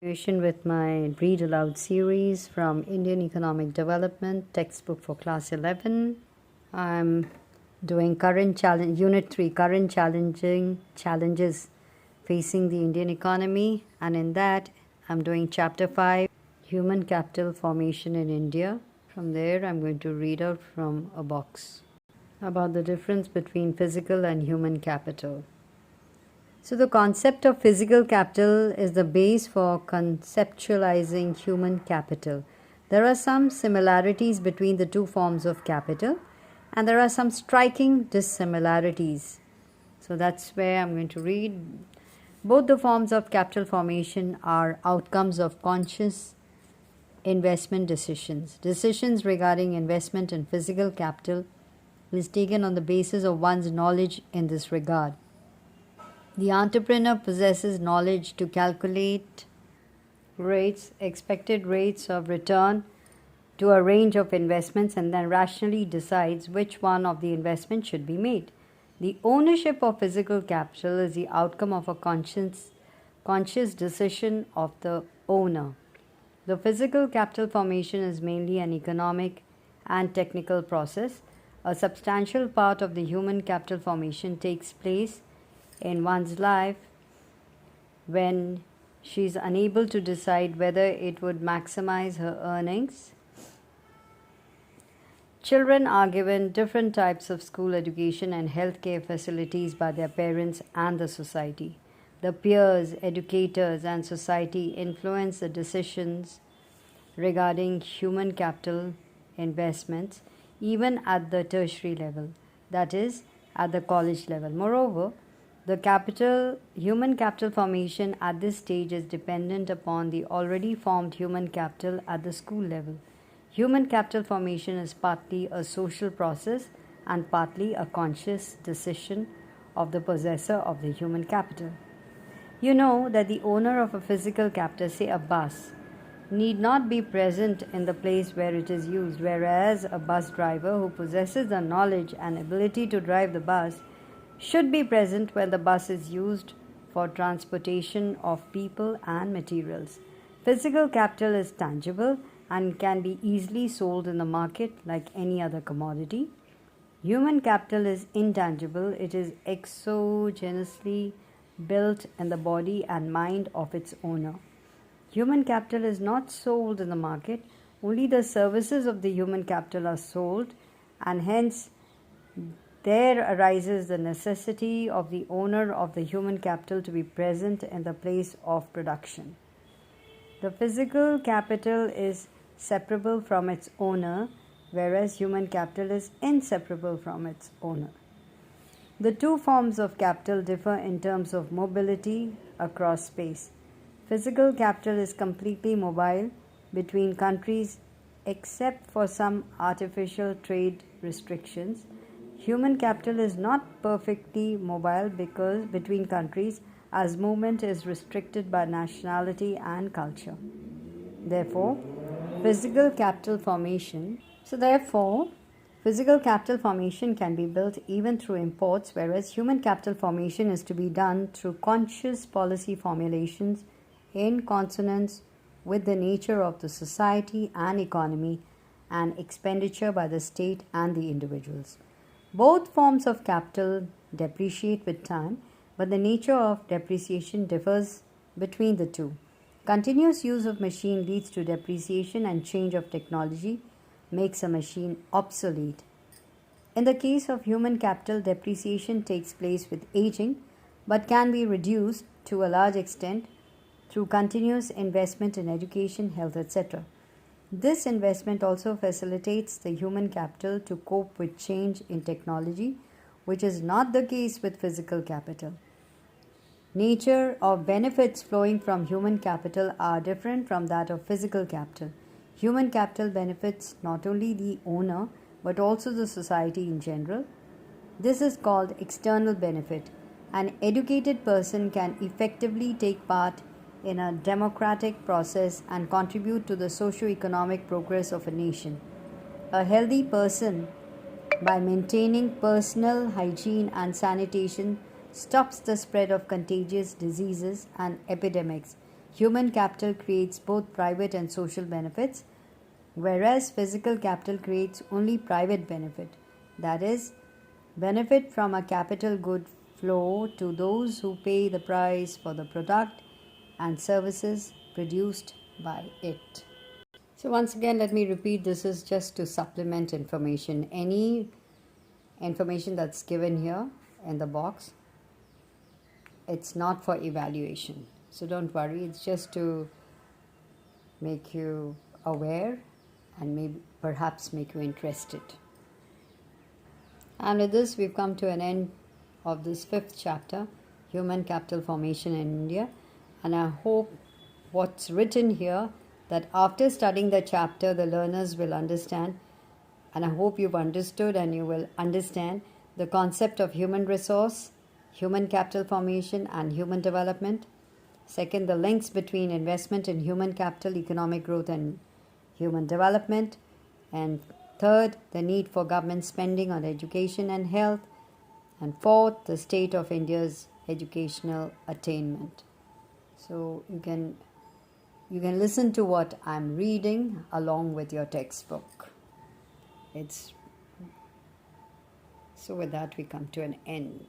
With my Read Aloud series from Indian Economic Development, textbook for class 11. I'm doing current challenge, Unit 3, current challenges facing the Indian economy, and in that I'm doing chapter 5, human capital formation in India. From there I'm going to read out from a box about the difference between physical and human capital. So the concept of physical capital is the base for conceptualizing human capital. There are some similarities between the two forms of capital, and there are some striking dissimilarities. So that's where I'm going to read. Both the forms of capital formation are outcomes of conscious investment decisions. Decisions regarding investment in physical capital is taken on the basis of one's knowledge in this regard. The entrepreneur possesses knowledge to calculate expected rates of return to a range of investments, and then rationally decides which one of the investments should be made. The ownership of physical capital is the outcome of a conscious decision of the owner. The physical capital formation is mainly an economic and technical process. A substantial part of the human capital formation takes place in one's life when she is unable to decide whether it would maximize her earnings. Children are given different types of school education and healthcare facilities by their parents and the society. The peers, educators, and society influence the decisions regarding human capital investments even at the tertiary level, that is, at the college level. Moreover, the human capital formation at this stage is dependent upon the already formed human capital at the school level. Human capital formation is partly a social process and partly a conscious decision of the possessor of the human capital. You know that the owner of a physical capital, say a bus, need not be present in the place where it is used, whereas a bus driver who possesses the knowledge and ability to drive the bus should be present when the bus is used for transportation of people and materials. Physical capital is tangible and can be easily sold in the market like any other commodity. Human capital is intangible. It is exogenously built in the body and mind of its owner. Human capital is not sold in the market. Only the services of the human capital are sold, and hence there arises the necessity of the owner of the human capital to be present in the place of production. The physical capital is separable from its owner, whereas human capital is inseparable from its owner. The two forms of capital differ in terms of mobility across space. Physical capital is completely mobile between countries except for some artificial trade restrictions. Human capital is not perfectly mobile because between countries, as movement is restricted by nationality and culture. Therefore, physical capital formation can be built even through imports, whereas human capital formation is to be done through conscious policy formulations in consonance with the nature of the society and economy and expenditure by the state and the individuals. Both forms of capital depreciate with time, but the nature of depreciation differs between the two. Continuous use of machine leads to depreciation, and change of technology makes a machine obsolete. In the case of human capital, depreciation takes place with aging, but can be reduced to a large extent through continuous investment in education, health, etc. This investment also facilitates the human capital to cope with change in technology, which is not the case with physical capital. Nature of benefits flowing from human capital are different from that of physical capital. Human capital benefits not only the owner but also the society in general. This is called external benefit. An educated person can effectively take part in a democratic process and contribute to the socio-economic progress of a nation. A healthy person, by maintaining personal hygiene and sanitation, stops the spread of contagious diseases and epidemics. Human capital creates both private and social benefits, whereas physical capital creates only private benefit. That is, benefit from a capital good flow to those who pay the price for the product and services produced by it. So, once again, let me repeat, this is just to supplement information. Any information that's given here in the box, it's not for evaluation. So, don't worry, it's just to make you aware and maybe perhaps make you interested. And with this, we've come to an end of this 5th chapter, Human Capital Formation in India. And I hope what's written here, that after studying the chapter, the learners will understand, and I hope you've understood and you will understand the concept of human resource, human capital formation, and human development. Second, the links between investment in human capital, economic growth, and human development. And third, the need for government spending on education and health. And fourth, the state of India's educational attainment. So you can listen to what I'm reading along with your textbook. So with that, we come to an end.